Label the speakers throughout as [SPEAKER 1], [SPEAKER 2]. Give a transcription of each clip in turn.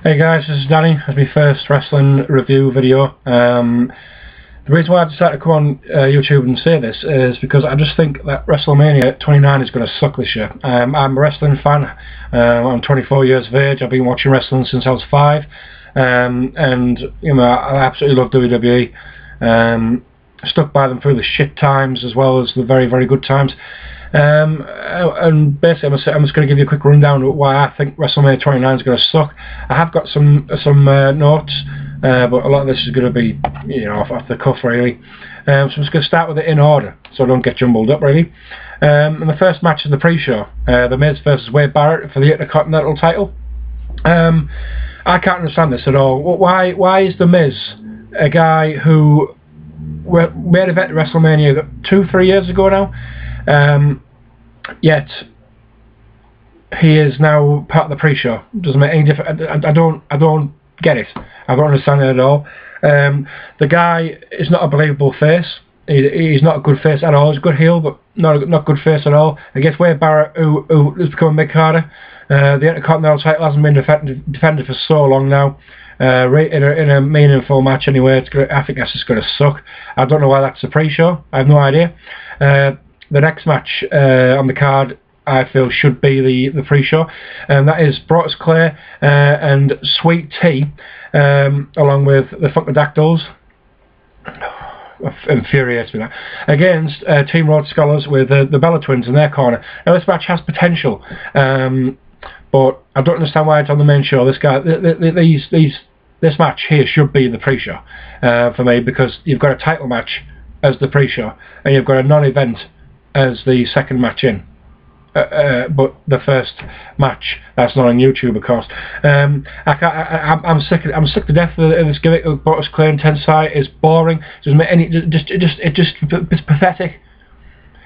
[SPEAKER 1] Hey guys, this is Danny. It's my first wrestling review video. The reason why I decided to come on YouTube and say this is because I just think that Wrestlemania 29 is going to suck this year. I'm a wrestling fan. I'm 24 years of age. I've been watching wrestling since I was 5. And you know, I absolutely love WWE. Stuck by them through the shit times as well as the very, very good times. And basically I'm just going to give you a quick rundown of why I think WrestleMania 29 is going to suck. I have got some notes, but a lot of this is going to be, you know, off the cuff really. So I'm just going to start with it in order so I don't get jumbled up really. And the first match is the pre-show, The Miz versus Wade Barrett for the Intercontinental title. I can't understand this at all. Why is The Miz a guy who made a event at WrestleMania 2-3 years ago now? Yet he is now part of the pre-show. Doesn't make any difference. I don't get it. I don't understand it at all. The guy is not a believable face. He's not a good face at all. He's a good heel, but not good face at all. Against Wade Barrett, who has become a mid-carder. The Intercontinental title hasn't been defended for so long now. In a meaningful match anyway. I think that's just going to suck. I don't know why that's the pre-show. I have no idea. The next match on the card I feel should be the pre-show, and that is Brodus Clay and Sweet Tea, along with the Funkadactyls. Infuriates me that. Against Team Road Scholars with the Bella Twins in their corner. Now this match has potential, but I don't understand why it's on the main show. This match here should be the pre-show for me, because you've got a title match as the pre-show and you've got a non-event as the second match in. But the first match that's not on YouTube, of course. I'm sick to death of this gimmick of Brodus Clay and Tensai. It's boring. It's pathetic.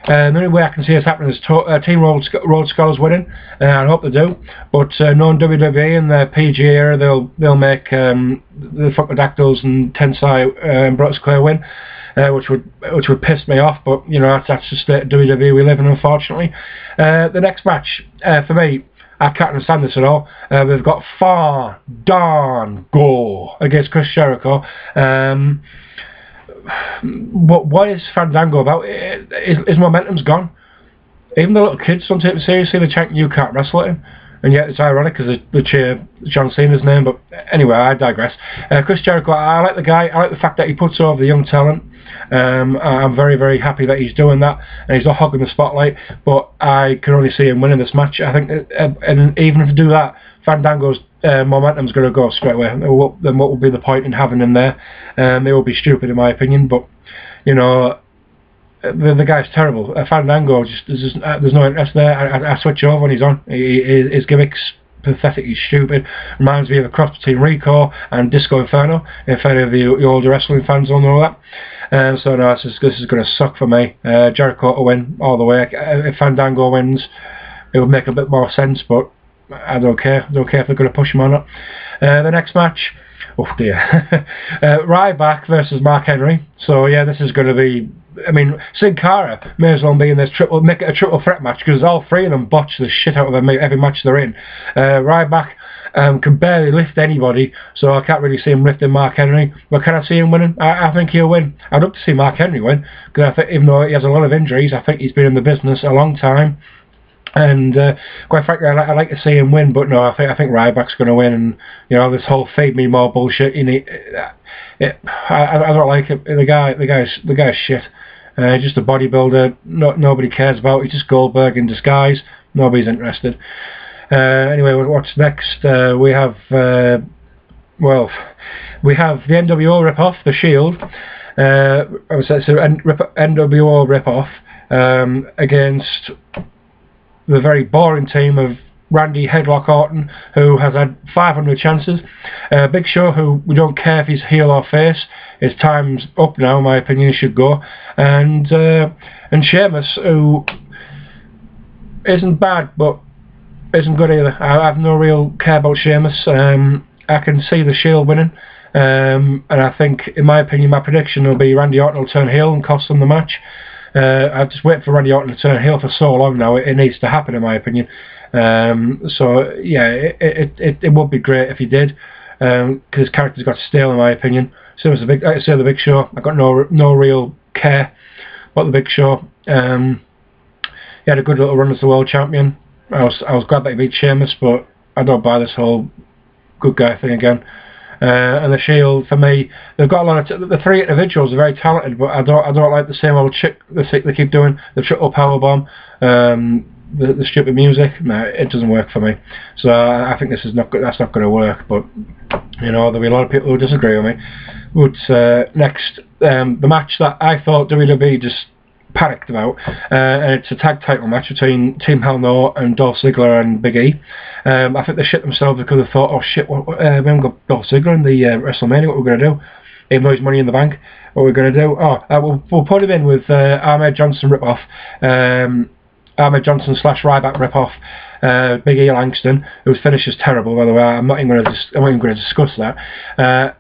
[SPEAKER 1] The only way I can see this happening is Team Road Scholars winning. I hope they do. But knowing WWE in their PG era, they'll make the Funkadactyls and Tensai and Brodus Clay win. Which would piss me off, but you know, that's just the WWE we live in, unfortunately. The next match for me, I can't understand this at all. We've got Fandango against Chris Jericho. What is Fandango about? His momentum's gone. Even the little kids don't take it seriously. They chant, "You can't wrestle him." And yet it's ironic because they cheer John Cena's name. But anyway, I digress. Chris Jericho, I like the guy. I like the fact that he puts over the young talent. I'm very, very happy that he's doing that, and he's not hogging the spotlight. But I can only see him winning this match. I think, and even if they do that, Fandango's momentum's going to go straight away. Then what would be the point in having him there? It would be stupid in my opinion. But you know, the guy's terrible. Fandango, there's no interest there. I switch over when he's on. His gimmick's pathetically stupid. Reminds me of a cross between Rico and Disco Inferno, if any of the older wrestling fans will know that. So no, this is going to suck for me. Jericho to win all the way. If Fandango wins, it would make a bit more sense, but I don't care. I don't care if they're going to push him or not. The next match, oh dear, Ryback versus Mark Henry. So yeah, this is going to be, I mean, Sin Cara may as well be in this make it a triple threat match, because all three of them botch the shit out of them every match they're in. Ryback can barely lift anybody, so I can't really see him lifting Mark Henry. But can I see him winning? I think he'll win. I'd love to see Mark Henry win, because I think even though he has a lot of injuries, I think he's been in the business a long time. And quite frankly, I like to see him win, but no, I think Ryback's going to win. And you know, this whole feed me more bullshit. I don't like it. The guy's shit. Just a bodybuilder. Nobody cares about. He's just Goldberg in disguise. Nobody's interested. Anyway, what's next? We have the NWO rip-off, The Shield. It's an NWO rip-off against the very boring team of Randy Headlock Orton, who has had 500 chances. Big Show, who we don't care if he's heel or face. His time's up now, in my opinion. He should go. And Sheamus, who isn't bad, but isn't good either. I have no real care about Sheamus. I can see the Shield winning. And I think, in my opinion, my prediction will be Randy Orton will turn heel and cost them the match. I've just waited for Randy Orton to turn heel for so long now. It needs to happen, in my opinion. So yeah, it would be great if he did, because his character's got stale in my opinion. So as like I say, the Big Show, I got no real care about the Big Show. He had a good little run as the world champion. I was glad that he beat Sheamus, but I don't buy this whole good guy thing again. And the Shield, for me, they've got a lot of the three individuals are very talented, but I don't like the same old chick they keep doing, the triple powerbomb, the stupid music. No, it doesn't work for me. So I think that's not going to work. But you know, there'll be a lot of people who disagree with me. But next, the match that I thought WWE just panicked about, and it's a tag title match between Team Hell No and Dolph Ziggler and Big E. I think they shit themselves because they thought, oh shit, we haven't got Dolph Ziggler in the WrestleMania, what we're going to do? Even though he's Money in the Bank, what we're going to do? Oh, we'll put him in with Ahmed Johnson ripoff, Ahmed Johnson / Ryback ripoff, Big E Langston, whose finish is terrible, by the way. I'm not even going to discuss that.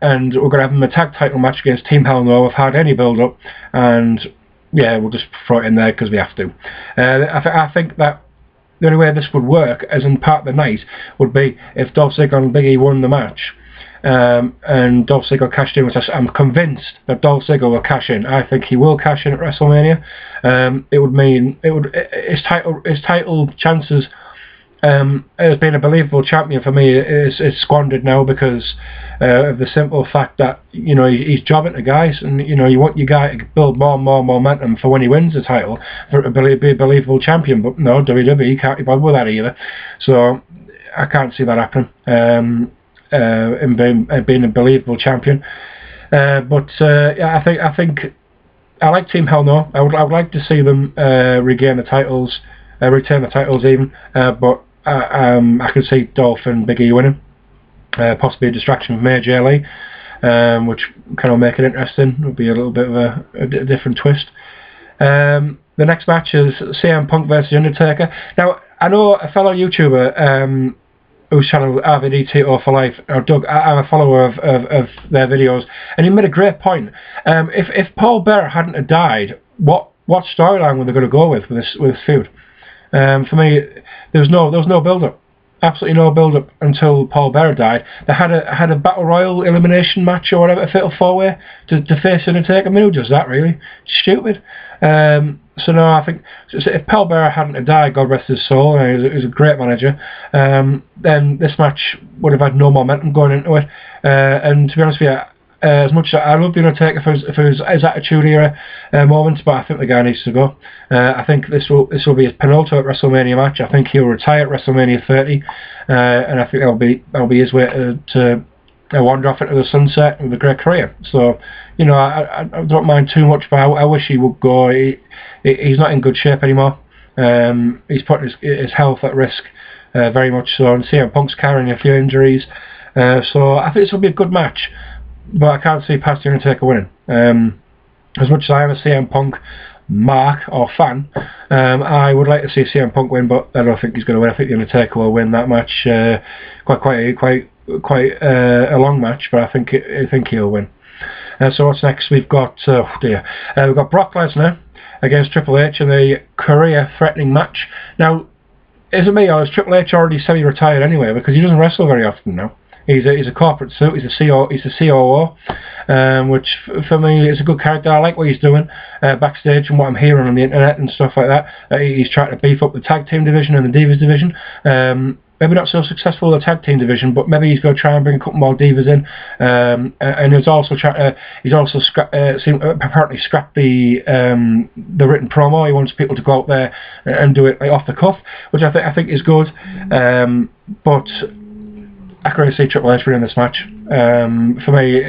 [SPEAKER 1] And we're going to have him a tag title match against Team Hell No without any build up, and yeah, we'll just throw it in there because we have to. I think that the only way this would work, as in part of the night, would be if Dolph Ziggler and Big E won the match, and Dolph Ziggler cashed in. Which I'm convinced that Dolph Ziggler will cash in. I think he will cash in at WrestleMania. It would mean his title chances as being a believable champion for me is squandered now because of the simple fact that, you know, he's jobbing to guys, and you know, you want your guy to build more and more momentum for when he wins the title for to be a believable champion. But no, WWE can't be bothered with that either. So I can't see that happening. In being a believable champion. Yeah, I think I like Team Hell No. I would like to see them regain the titles, retain the titles even. But I can see Dolph and Big E winning. Possibly a distraction from AJ Lee, which kind of make it interesting. It would be a little bit of a different twist. The next match is CM Punk versus Undertaker. Now, I know a fellow YouTuber whose channel RVDTO for Life, Doug, I'm a follower of their videos, and he made a great point. If Paul Bearer hadn't have died, what storyline were they going to go with this feud? For me, there was no build-up. Absolutely no build-up until Paul Bearer died. They had a Battle Royal elimination match or whatever, a fatal four-way to face Undertaker. I mean, who does that, really? Stupid. So no, I think if Paul Bearer hadn't have died, God rest his soul, and he was a great manager, then this match would have had no momentum going into it. And to be honest with you, as much as I love the Undertaker for his attitude era moments, but I think the guy needs to go. I think this will be his penultimate WrestleMania match. I think he'll retire at WrestleMania 30, and I think that'll be his way to wander off into the sunset with a great career. So, you know, I don't mind too much, but I wish he would go. He's not in good shape anymore. He's put his health at risk very much so, and CM Punk's carrying a few injuries. So I think this will be a good match, but I can't see past the Undertaker winning. As much as I am a CM Punk mark or fan, I would like to see CM Punk win, but I don't think he's going to win. I think the Undertaker will win that match. Quite a long match, but I think he'll win. So what's next? We've got we've got Brock Lesnar against Triple H in a career-threatening match. Now, is it me, or is Triple H already semi-retired anyway? Because he doesn't wrestle very often now. He's a corporate suit. He's a COO, which for me is a good character. I like what he's doing backstage and what I'm hearing on the internet and stuff like that. He's trying to beef up the tag team division and the Divas division. Maybe not so successful in the tag team division, but maybe he's going to try and bring a couple more divas in. And he's also apparently scrapped the written promo. He wants people to go out there and do it like off the cuff, which I think is good. But I can really see Triple H winning this match. For me,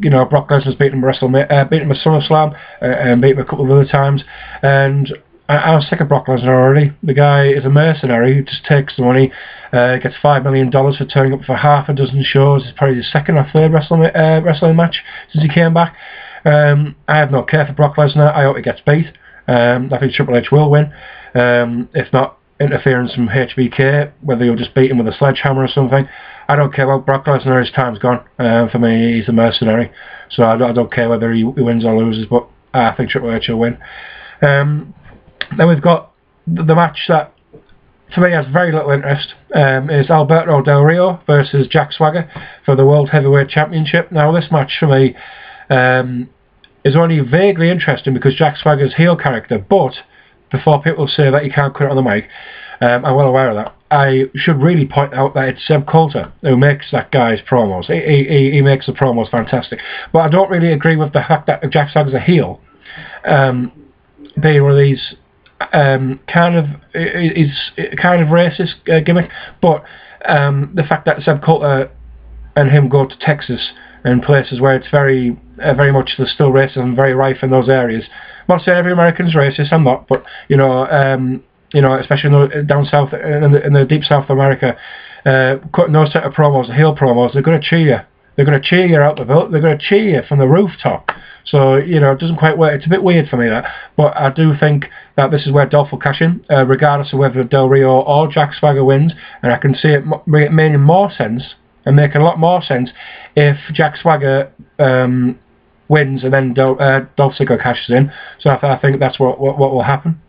[SPEAKER 1] you know, Brock Lesnar's beaten him at SummerSlam, and beat him a couple of other times, and I was sick of Brock Lesnar already. The guy is a mercenary who just takes the money, gets $5 million for turning up for half a dozen shows. It's probably his second or third wrestling match since he came back. I have no care for Brock Lesnar. I hope he gets beat. I think Triple H will win. If not, interference from HBK, whether he'll just beat him with a sledgehammer or something. I don't care about Brock Lesnar. His time's gone. For me, he's a mercenary. So I don't care whether he wins or loses, but I think Triple H will win. Then we've got the match that for me has very little interest is Alberto Del Rio versus Jack Swagger for the World Heavyweight Championship. Now this match for me is only vaguely interesting because Jack Swagger's heel character, but before people say that you can't quit on the mic, I'm well aware of that. I should really point out that it's Seb Coulter who makes that guy's promos. He makes the promos fantastic. But I don't really agree with the fact that Jack Swagger's a heel. Being one of these kind of racist gimmick, but the fact that Seb Coulter and him go to Texas and places where it's very much there's still racism very rife in those areas. I'm not saying every American's racist, I'm not, but you know, especially down south in the deep South of America, cutting those type of promos, the heel promos, they're going to cheer you. They're going to cheer you out the boat. They're going to cheer you from the rooftop. So, you know, it doesn't quite work. It's a bit weird for me, that. But I do think that this is where Dolph will cash in, regardless of whether Del Rio or Jack Swagger wins. And I can see it making more sense, and making a lot more sense, if Jack Swagger wins and then Dolph Ziggler cashes in. So I think that's what will happen.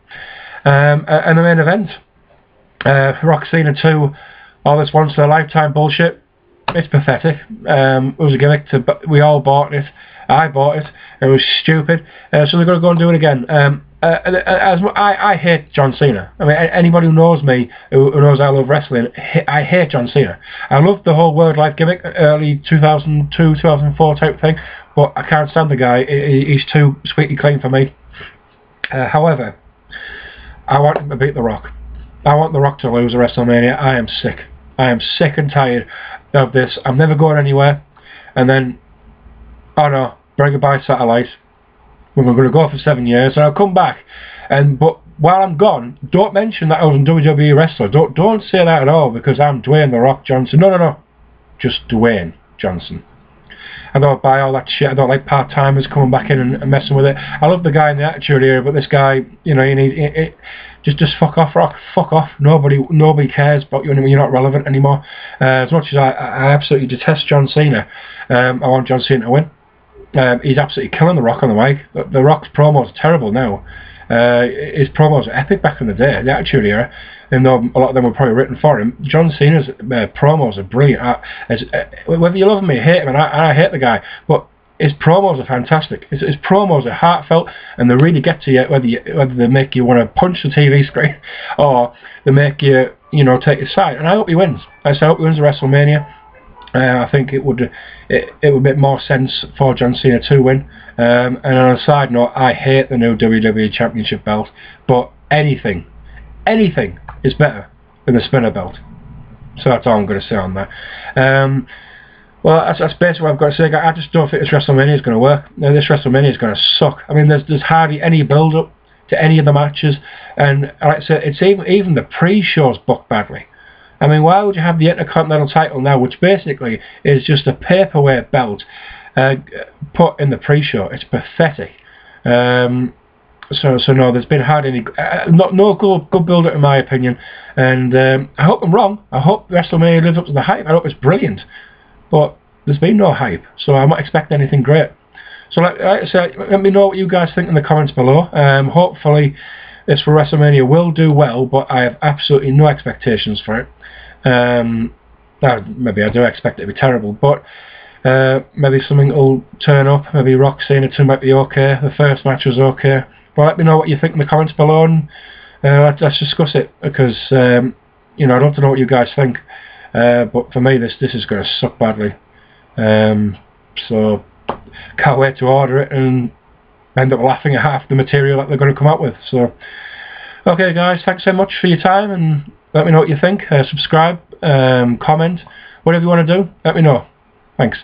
[SPEAKER 1] And the main event, Rock Cena 2, all this once in a lifetime bullshit. It's pathetic. It was a gimmick. We all bought it. I bought it. It was stupid. So they're going to go and do it again. I hate John Cena. I mean, anybody who knows me, who knows I love wrestling, I hate John Cena. I love the whole World Life gimmick, early 2002, 2004 type thing, but I can't stand the guy. He's too squeaky clean for me. However, I want him to beat The Rock. I want The Rock to lose at WrestleMania. I am sick. I am sick and tired of this. I'm never going anywhere. And then, oh no, bring it by satellite. We're going to go for 7 years, and I'll come back. But while I'm gone, don't mention that I was a WWE wrestler. Don't say that at all, because I'm Dwayne The Rock Johnson. No. Just Dwayne Johnson. I don't buy all that shit. I don't like part-timers coming back in and messing with it. I love the guy in the Attitude Era, but this guy, you know, you need just fuck off, Rock. Fuck off. Nobody cares about you anymore. You're not relevant anymore. As much as I absolutely detest John Cena, I want John Cena to win. He's absolutely killing The Rock on the mic. The Rock's promos are terrible now. His promos are epic back in the day, the Attitude Era, and though a lot of them were probably written for him. John Cena's promos are brilliant. Whether you love him or you hate him, and I hate the guy, but his promos are fantastic. His promos are heartfelt, and they really get to you, whether they make you want to punch the TV screen or they make you, take his side. And I hope he wins. I hope he wins the WrestleMania. I think it would make more sense for John Cena to win. And on a side note, I hate the new WWE Championship belt, but anything is better than the spinner belt. So that's all I'm going to say on that. Well, that's basically what I've got to say. I just don't think this WrestleMania is going to work. This WrestleMania is going to suck. I mean, there's hardly any build-up to any of the matches, and like I said, it's even the pre-shows booked badly. I mean, why would you have the Intercontinental title now, which basically is just a paperweight belt, put in the pre-show? It's pathetic. So no, there's been hardly any, no good build-up in my opinion, and I hope I'm wrong. I hope WrestleMania lives up to the hype. I hope it's brilliant, but there's been no hype, so I'm not expecting anything great. So like I said, let me know what you guys think in the comments below. Hopefully this for WrestleMania will do well, but I have absolutely no expectations for it. Maybe I do expect it to be terrible, but maybe something will turn up. Maybe Rock Cena 2 might be okay. The first match was okay. But let me know what you think in the comments below, and let's discuss it, because I'd love to know what you guys think. But for me, this is going to suck badly. So can't wait to order it and end up laughing at half the material that they're going to come up with. So okay, guys, thanks so much for your time, and let me know what you think. Subscribe, comment, whatever you want to do. Let me know. Thanks.